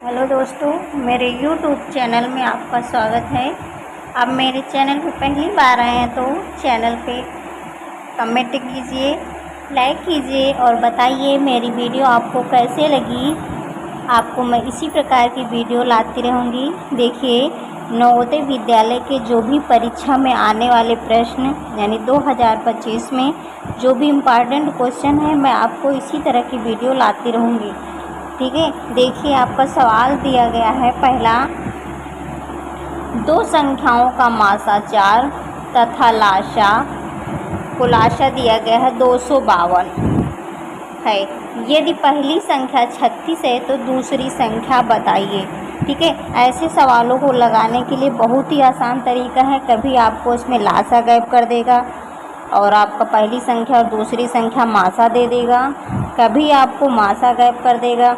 Hello दोस्तों, मेरे YouTube channel में आपका स्वागत है। आप मेरे चैनल पे पहली बार आए हैं तो चैनल पे कमेंट कीजिए, लाइक कीजिए और बताइए मेरी वीडियो आपको कैसे लगी। आपको मैं इसी प्रकार की वीडियो लाती रहूँगी। देखिए, नवोदय विद्यालय के जो भी परीक्षा में आने वाले प्रश्न यानी 2025 में जो भी इम्पॉर्टेंट क्वेश्चन है, मैं आपको इसी तरह की वीडियो लाती रहूँगी। ठीक है, देखिए आपका सवाल दिया गया है पहला, दो संख्याओं का मासा 4 तथा लाशा खुलासा दिया गया है 252 है। यदि पहली संख्या 36 है तो दूसरी संख्या बताइए। ठीक है, ऐसे सवालों को लगाने के लिए बहुत ही आसान तरीका है। कभी आपको इसमें लाशा गायब कर देगा और आपका पहली संख्या और दूसरी संख्या मासा दे देगा, कभी आपको मासा गायब कर देगा।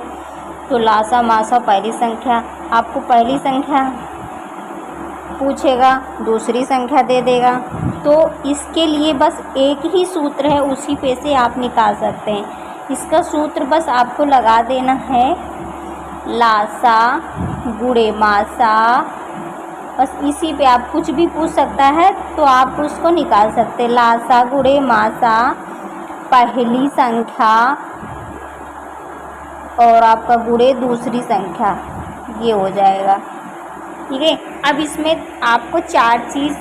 तो लाशा मासा पहली संख्या, आपको पहली संख्या पूछेगा, दूसरी संख्या दे देगा। तो इसके लिए बस एक ही सूत्र है, उसी पे से आप निकाल सकते हैं। इसका सूत्र बस आपको लगा देना है, लाशा गुणे मासा। बस इसी पे आप कुछ भी पूछ सकता है तो आप उसको निकाल सकते हैं। लाशा गुणे मासा पहली संख्या और आपका गुणे दूसरी संख्या, ये हो जाएगा। ठीक है, अब इसमें आपको चार चीज़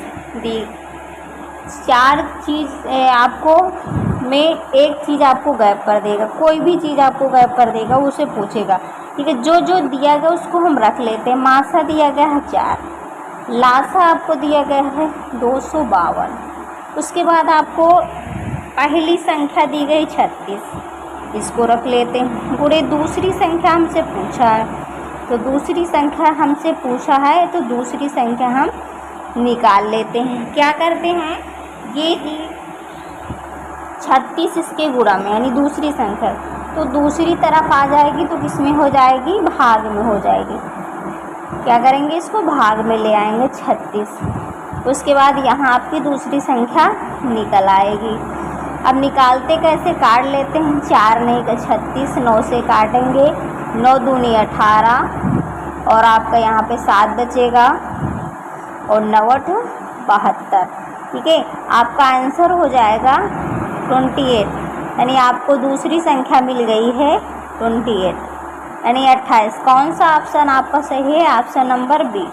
आपको में एक चीज़ आपको गायब कर देगा, कोई भी चीज़ आपको गायब कर देगा, उसे पूछेगा। ठीक है, जो जो दिया गया उसको हम रख लेते हैं। मासा दिया गया है 4, लाशा आपको दिया गया है 252, उसके बाद आपको पहली संख्या दी गई 36, इसको रख लेते हैं। गुणे दूसरी संख्या हमसे पूछा है, तो दूसरी संख्या हमसे पूछा है तो दूसरी संख्या हम निकाल लेते हैं। क्या करते हैं, ये 36 इसके गुणा में यानी दूसरी संख्या, तो दूसरी तरफ आ जाएगी तो किस में हो जाएगी, भाग में हो जाएगी। क्या करेंगे, इसको भाग में ले आएंगे 36। उसके बाद यहाँ आपकी दूसरी संख्या निकल आएगी। अब निकालते कैसे, काट लेते हैं। 4 नहीं का 36, 9 से काटेंगे, 9 दूनी 18 और आपका यहाँ पे 7 बचेगा और 9 8 72। ठीक है, आपका आंसर हो जाएगा 28, यानी आपको दूसरी संख्या मिल गई है 28 यानी 28। कौन सा ऑप्शन आपका सही है, ऑप्शन नंबर बी।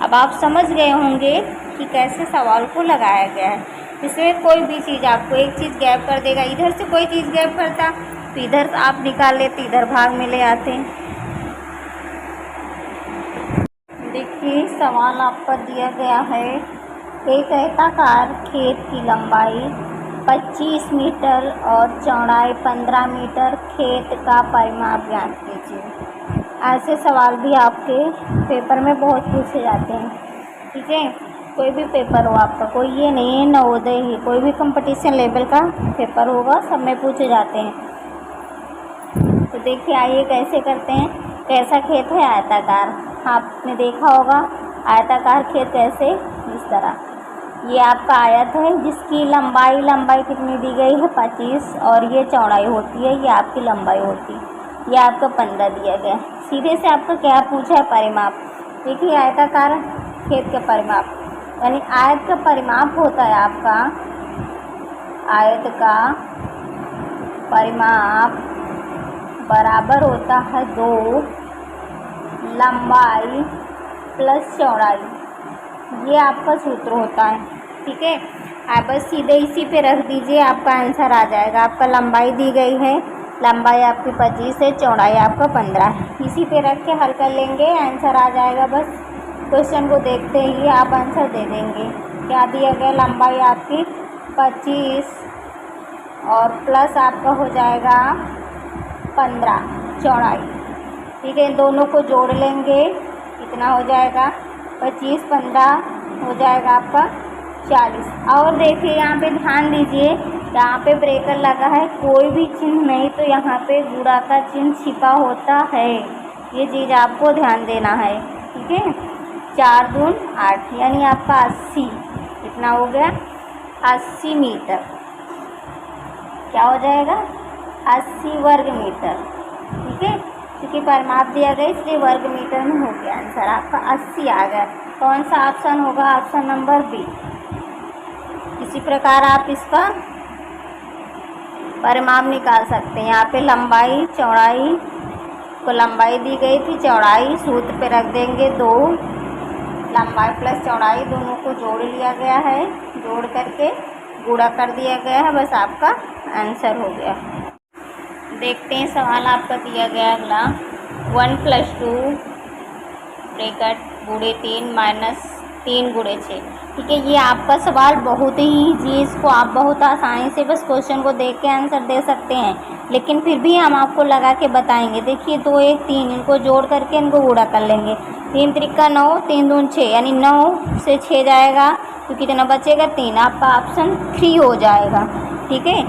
अब आप समझ गए होंगे कि कैसे सवाल को लगाया गया है। इसमें कोई भी चीज़ आपको एक चीज़ गैप कर देगा, इधर से कोई चीज़ गैप करता तो इधर आप निकाल लेते, इधर भाग में ले आते। देखिए, सवाल आपका दिया गया है, एक आयताकार खेत की लंबाई 25 मीटर और चौड़ाई 15 मीटर, खेत का परिमाप ज्ञात कीजिए। ऐसे सवाल भी आपके पेपर में बहुत पूछे जाते हैं। ठीक है, कोई भी पेपर हो आपका, कोई ये नहीं है नवोदय ही, कोई भी कंपटीशन लेवल का पेपर होगा, सब में पूछे जाते हैं। तो देखिए, आइए कैसे करते हैं। कैसा खेत है, आयताकार। आपने देखा होगा आयताकार खेत कैसे, इस तरह। ये आपका आयत है जिसकी लंबाई कितनी दी गई है 25 और ये चौड़ाई होती है, ये आपकी लंबाई होती है। ये आपका 15 दिया गया है। सीधे से आपका क्या पूछा है, परिमाप। देखिए, आयताकार खेत का परिमाप यानी आयत का परिमाप होता है आपका, आयत का परिमाप बराबर होता है 2 लंबाई प्लस चौड़ाई। ये आपका सूत्र होता है। ठीक है, आप बस सीधे इसी पे रख दीजिए, आपका आंसर आ जाएगा। आपका लंबाई दी गई है, लंबाई आपकी 25 है, चौड़ाई आपका 15 है। इसी पे रख के हल कर लेंगे, आंसर आ जाएगा। बस क्वेश्चन को देखते ही आप आंसर दे देंगे। क्या दिया गया, लंबाई आपकी 25 और प्लस आपका हो जाएगा 15 चौड़ाई। ठीक है, दोनों को जोड़ लेंगे, कितना हो जाएगा, 25 15 हो जाएगा आपका 40। और देखिए, यहाँ पे ध्यान दीजिए, यहाँ पे ब्रेकर लगा है, कोई भी चिन्ह नहीं तो यहाँ पे गुणा का चिन्ह छिपा होता है। ये चीज़ आपको ध्यान देना है। ठीक है, 4 दून 8 यानी आपका 80, कितना हो गया, 80 मीटर। क्या हो जाएगा, 80 वर्ग मीटर। ठीक है, क्योंकि परिमाप दिया गया इसलिए वर्ग मीटर में हो गया आंसर आपका 80 आ गया। कौन सा ऑप्शन होगा? Option number B. इसी प्रकार आप इसका परिमाप निकाल सकते हैं। यहाँ पे लंबाई चौड़ाई को लंबाई दी गई थी, चौड़ाई सूत्र पे रख देंगे 2, लंबाई प्लस चौड़ाई दोनों को जोड़ लिया गया है, जोड़ करके गुणा कर दिया गया है, बस आपका आंसर हो गया। देखते हैं सवाल आपका दिया गया अगला 1 + 2 ब्रैकेट गुणे 3 माइनस 3 गुणे 6। ठीक है, ये आपका सवाल बहुत ही ईजी, इसको आप बहुत आसानी से बस क्वेश्चन को देख के आंसर दे सकते हैं, लेकिन फिर भी हम आपको लगा के बताएंगे। देखिए 2 1 3 इनको जोड़ करके इनको गुणा कर लेंगे। 3 त्रिका 9, 3 दूनी 6, यानी 9 से 6 जाएगा तो कितना बचेगा? 3। आपका ऑप्शन 3 हो जाएगा। ठीक है,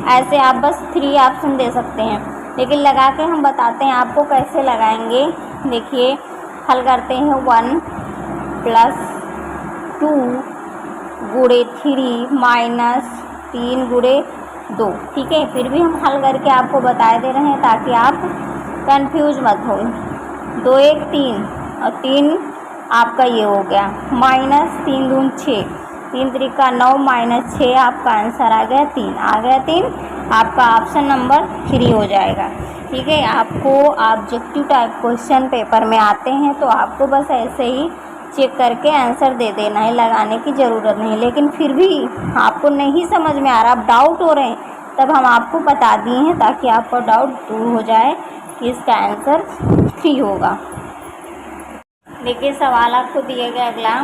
ऐसे आप बस 3 ऑप्शन दे सकते हैं, लेकिन लगा के हम बताते हैं आपको कैसे लगाएंगे। देखिए हल करते हैं 1 + 2 गुणे 3 माइनस 3 गुणे 2। ठीक है, फिर भी हम हल करके आपको बता दे रहे हैं ताकि आप कंफ्यूज मत हो। 2 1 3 और 3 आपका ये हो गया, माइनस 3 दूनी 6, 3 त्रिका 9 माइनस 6, आपका आंसर आ गया 3। आ गया 3, आपका ऑप्शन नंबर 3 हो जाएगा। ठीक है, आपको ऑब्जेक्टिव टाइप क्वेश्चन पेपर में आते हैं तो आपको बस ऐसे ही चेक करके आंसर दे देना है, लगाने की ज़रूरत नहीं। लेकिन फिर भी आपको नहीं समझ में आ रहा, आप डाउट हो रहे हैं, तब हम आपको बता दिए हैं ताकि आपका डाउट दूर हो जाए कि इसका आंसर 3 होगा। देखिए सवाल आपको दिया गया अगला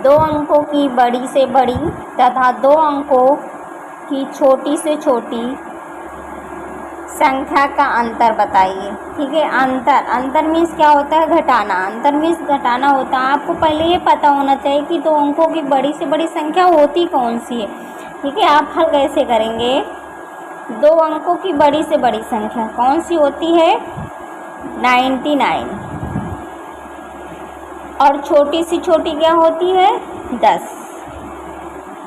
2 अंकों की बड़ी से बड़ी तथा 2 अंकों की छोटी से छोटी संख्या का अंतर बताइए। ठीक है, अंतर मीन्स क्या होता है? घटाना। अंतर मीन्स घटाना होता है। आपको पहले ये पता होना चाहिए कि 2 अंकों की बड़ी से बड़ी संख्या होती कौन सी है। ठीक है, आप हल कैसे करेंगे? 2 अंकों की बड़ी से बड़ी संख्या कौन सी होती है? 99। और छोटी सी छोटी क्या होती है? 10।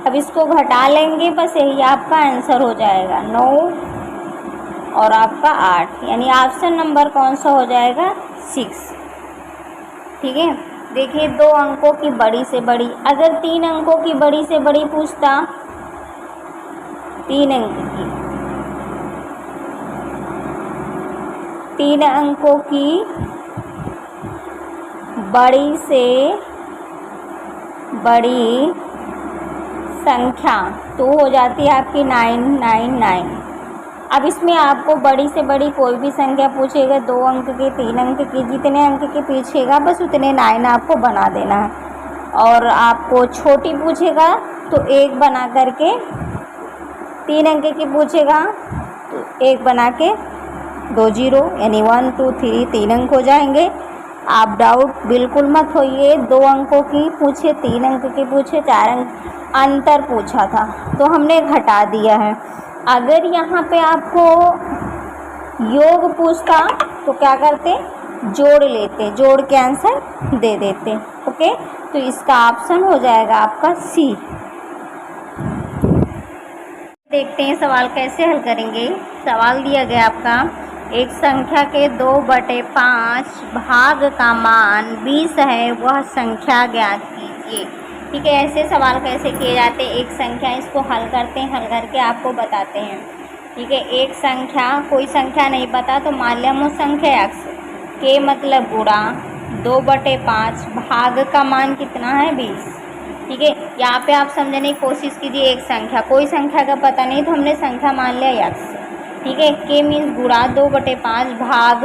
अब इसको घटा लेंगे, बस यही आपका आंसर हो जाएगा 9 और आपका 8, यानी ऑप्शन नंबर कौन सा हो जाएगा? 6। ठीक है, देखिए 2 अंकों की बड़ी से बड़ी, अगर 3 अंकों की बड़ी से बड़ी पूछता, 3 अंक की, 3 अंकों की बड़ी से बड़ी संख्या तो हो जाती है आपकी 999। अब इसमें आपको बड़ी से बड़ी कोई भी संख्या पूछेगा, 2 अंक की, 3 अंक की, जितने अंक के पूछेगा बस उतने 9 आपको बना देना है। और आपको छोटी पूछेगा तो 1 बना करके, 3 अंक की पूछेगा तो 1 बना के 2 0, यानी 1 2 3 3 अंक हो जाएंगे। आप डाउट बिल्कुल मत होइए। 2 अंकों की पूछे, 3 अंक की पूछे, 4 अंक अंतर पूछा था तो हमने घटा दिया है। अगर यहाँ पे आपको योग पूछता तो क्या करते? जोड़ लेते, जोड़ के आंसर दे देते। ओके, तो इसका ऑप्शन हो जाएगा आपका सी। देखते हैं सवाल कैसे हल करेंगे। सवाल दिया गया आपका एक संख्या के 2/5 भाग का मान 20 है, वह संख्या ज्ञात कीजिए। ठीक है, ऐसे सवाल कैसे किए जाते हैं? एक संख्या, इसको हल करते हैं, हल करके आपको बताते हैं। ठीक है, एक संख्या, कोई संख्या नहीं पता तो मान लिया हम संख्या x के मतलब गुणा 2/5 भाग का मान कितना है? 20। ठीक है, यहाँ पे आप समझने की कोशिश कीजिए। एक संख्या, कोई संख्या का पता नहीं तो हमने संख्या मान लिया x। ठीक है, के मीन्स गुणा 2/5 भाग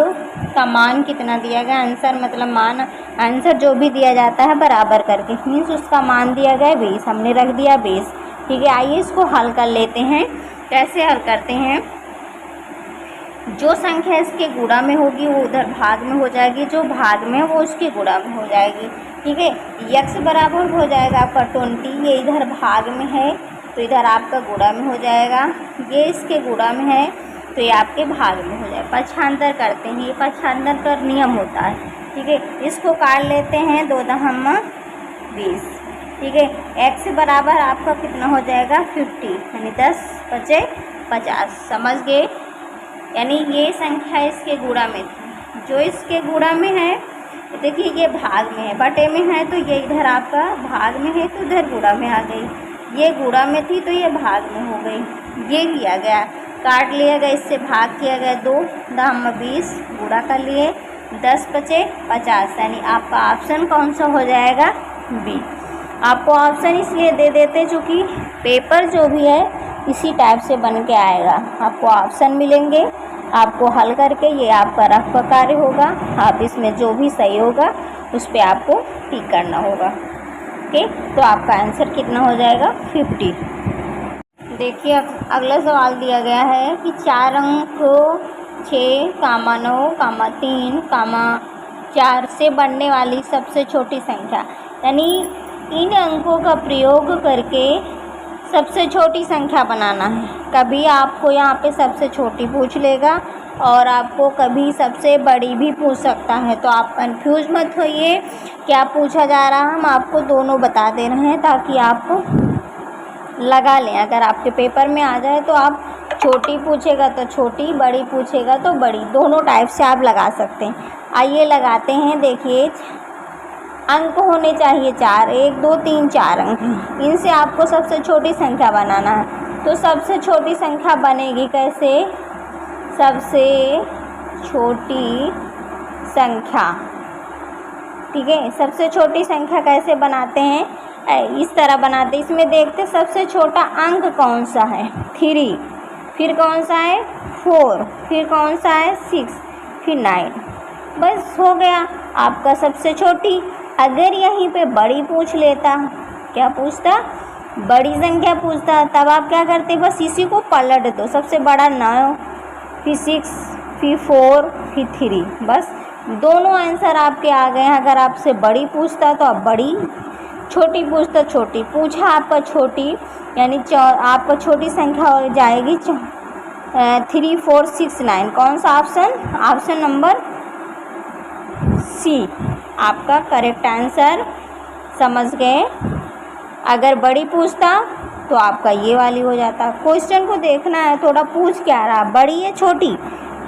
का मान कितना दिया गया? आंसर मतलब मान, आंसर जो भी दिया जाता है बराबर करके, मीन्स उसका मान दिया गया 20, हमने रख दिया 20। ठीक है, आइए इसको हल कर लेते हैं। कैसे हल करते हैं? जो संख्या इसके गुणा में होगी वो उधर भाग में हो जाएगी, जो भाग में है वो उसके गुणा में हो जाएगी। ठीक है, x बराबर हो जाएगा आपका 20, ये इधर भाग में है तो इधर आपका गुणा में हो जाएगा, ये इसके गुणा में है तो ये आपके भाग में हो जाएगा। पक्षांतर करते हैं, ये पक्षांतर का नियम होता है। ठीक है, इसको काट लेते हैं, 2 दहम 20। ठीक है, x बराबर आपका कितना हो जाएगा? 50, यानी 10 बचे 50। समझ गए? यानी ये संख्या इसके गुणा में थी, जो इसके गुणा में है, देखिए ये भाग में है, बटे में है तो ये इधर आपका भाग में है तो इधर गुणा में आ गई, ये गुणा में थी तो ये भाग में हो गई। ये किया गया, काट लिया गया, इससे भाग किया गया 2, 20 गुणा कर लिए, 10 बचे 50, यानी आपका ऑप्शन कौन सा हो जाएगा? बी। आपको ऑप्शन इसलिए दे देते चूँकि पेपर जो भी है इसी टाइप से बन के आएगा, आपको ऑप्शन मिलेंगे, आपको हल करके ये आपका रफ का कार्य होगा, आप इसमें जो भी सही होगा उस पर आपको टिक करना होगा। ओके, तो आपका आंसर कितना हो जाएगा? 50। देखिए अगला सवाल दिया गया है कि 4 अंक 6, 9, 3, 4 से बनने वाली सबसे छोटी संख्या, यानी इन अंकों का प्रयोग करके सबसे छोटी संख्या बनाना है। कभी आपको यहाँ पे सबसे छोटी पूछ लेगा और आपको कभी सबसे बड़ी भी पूछ सकता है, तो आप कंफ्यूज मत होइए क्या पूछा जा रहा है, हम आपको दोनों बता दे रहे हैं ताकि आप लगा लें। अगर आपके पेपर में आ जाए तो आप छोटी पूछेगा तो छोटी, बड़ी पूछेगा तो बड़ी, दोनों टाइप से आप लगा सकते हैं। आइए लगाते हैं। देखिए अंक होने चाहिए 4, 1, 2, 3, 4 अंक हैं, इनसे आपको सबसे छोटी संख्या बनाना है। तो सबसे छोटी संख्या बनेगी कैसे? सबसे छोटी संख्या, ठीक है, सबसे छोटी संख्या कैसे बनाते हैं? इस तरह बनाते हैं। इसमें देखते सबसे छोटा अंक कौन सा है? 3, फिर कौन सा है? 4, फिर कौन सा है? 6, फिर 9। बस हो गया आपका सबसे छोटी। अगर यहीं पे बड़ी पूछ लेता, क्या पूछता? बड़ी संख्या पूछता, तब आप क्या करते? बस इसी को पलट दो, सबसे बड़ा 9, फिर 6, फिर 4, फिर 3, बस दोनों आंसर आपके आ गए हैं। अगर आपसे बड़ी पूछता तो आप बड़ी, छोटी पूछता छोटी। पूछा आपका छोटी, यानी आपका छोटी संख्या हो जाएगी 3, 4, 6, 9। कौन सा ऑप्शन? ऑप्शन नंबर सी आपका करेक्ट आंसर। समझ गए? अगर बड़ी पूछता तो आपका ये वाली हो जाता। क्वेश्चन को देखना है थोड़ा, पूछ क्या रहा, बड़ी है छोटी।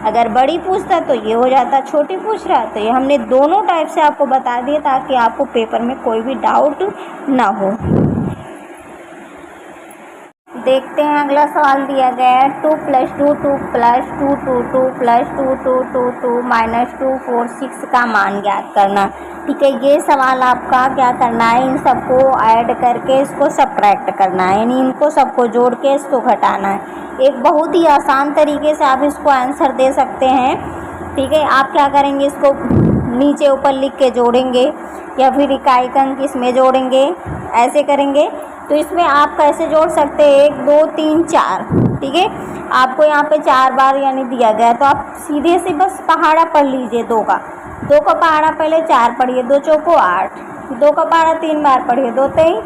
अगर बड़ी पूछता तो ये हो जाता, छोटी पूछ रहा तो ये। हमने दोनों टाइप से आपको बता दिए ताकि आपको पेपर में कोई भी डाउट ना हो। देखते हैं अगला सवाल दिया गया है 2 + 2 2 + 2 2 2 + 2 2 2 2 - 2 4 6 का मान ज्ञात करना। ठीक है, ये सवाल आपका क्या करना है? इन सबको ऐड करके इसको सब्ट्रैक्ट करना है, यानी इनको सबको जोड़ के इसको घटाना है। एक बहुत ही आसान तरीके से आप इसको आंसर दे सकते हैं। ठीक है, आप क्या करेंगे? इसको नीचे ऊपर लिख के जोड़ेंगे या फिर इकाई अंक इसमें जोड़ेंगे, ऐसे करेंगे। तो इसमें आप कैसे जोड़ सकते हैं? 1, 2, 3, 4। ठीक है, आपको यहाँ पे 4 बार यानी दिया गया, तो आप सीधे से बस पहाड़ा पढ़ लीजिए। 2 का पहाड़ा पहले 4 पढ़िए, 2 चौको 8, फिर 2 का पहाड़ा 3 बार पढ़िए, 2 तेई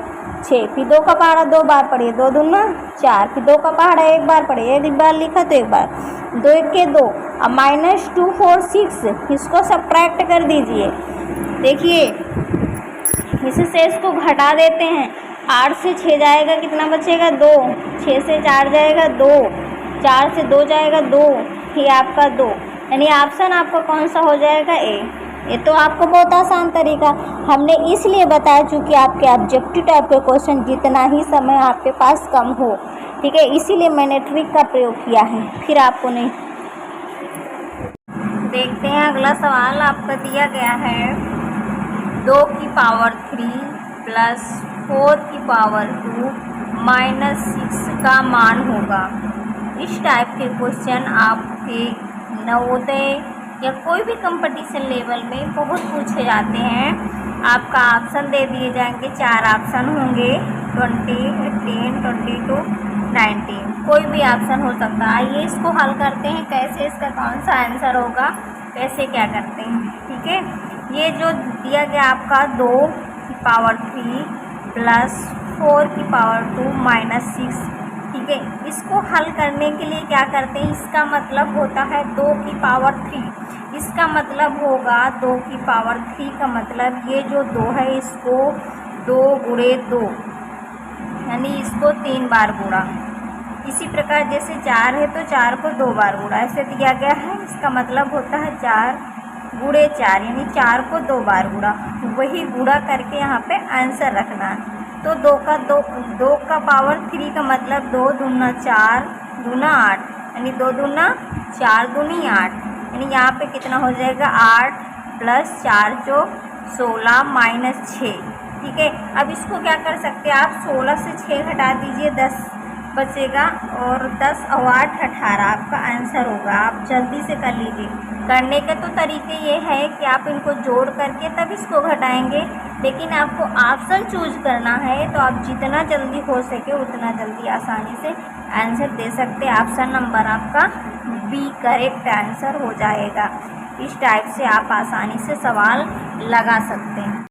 6, फिर 2 का पहाड़ा 2 बार पढ़िए, 2 दूना 4, फिर 2 का पहाड़ा 1 बार पढ़िए, 1 बार लिखा तो 1 बार, 2 1 के 2। अब -2 4 6 इसको सब्ट्रैक्ट कर दीजिए। देखिए इससे इसको घटा देते हैं। 8 से 6 जाएगा, कितना बचेगा? 2। 6 से 4 जाएगा 2, 4 से 2 जाएगा 2, ये आपका 2, यानी ऑप्शन आपका कौन सा हो जाएगा? ए। ये तो आपको बहुत आसान तरीका हमने इसलिए बताया चूँकि आपके ऑब्जेक्टिव टाइप के क्वेश्चन जितना ही समय आपके पास कम हो, ठीक है, इसीलिए मैंने ट्रिक का प्रयोग किया है, फिर आपको नहीं। देखते हैं अगला सवाल आपका दिया गया है 2 की पावर 3 + 4 की पावर 2 - 6 का मान होगा। इस टाइप के क्वेश्चन आपके नवोदय या कोई भी कंपटीशन लेवल में बहुत पूछे जाते हैं। आपका ऑप्शन दे दिए जाएंगे, 4 ऑप्शन होंगे, 20, 18, 22, 19, कोई भी ऑप्शन हो सकता है। आइए इसको हल करते हैं, कैसे इसका कौन सा आंसर होगा, कैसे क्या करते हैं। ठीक है, ये जो दिया गया आपका 2 की पावर 3 + 4 की पावर 2 - 6, ठीक है, इसको हल करने के लिए क्या करते हैं? इसका मतलब होता है 2 की पावर 3, इसका मतलब होगा 2 की पावर 3 का मतलब ये जो 2 है इसको 2 × 2, यानी इसको 3 बार गुणा। इसी प्रकार जैसे 4 है तो 4 को 2 बार गुणा, ऐसे दिया गया है। इसका मतलब होता है 4 गुणे 4 यानी 4 को 2 बार गुणा, वही गुणा करके यहाँ पे आंसर रखना है। तो 2 का पावर 3 का मतलब 2 दूना 4 दूना 8 यानी 2 दूना 4 दूनी 8 यानी यहाँ पे कितना हो जाएगा 8 + 4 जो 16 - 6। ठीक है, अब इसको क्या कर सकते हैं आप 16 से 6 घटा दीजिए 10 बचेगा और 10 और 8 18 आपका आंसर होगा। आप जल्दी से कर लीजिए। करने के तो तरीके ये है कि आप इनको जोड़ करके तब इसको घटाएंगे, लेकिन आपको ऑप्शन चूज करना है तो आप जितना जल्दी हो सके उतना जल्दी आसानी से आंसर दे सकते हैं। ऑप्शन नंबर आपका बी करेक्ट आंसर हो जाएगा। इस टाइप से आप आसानी से सवाल लगा सकते हैं।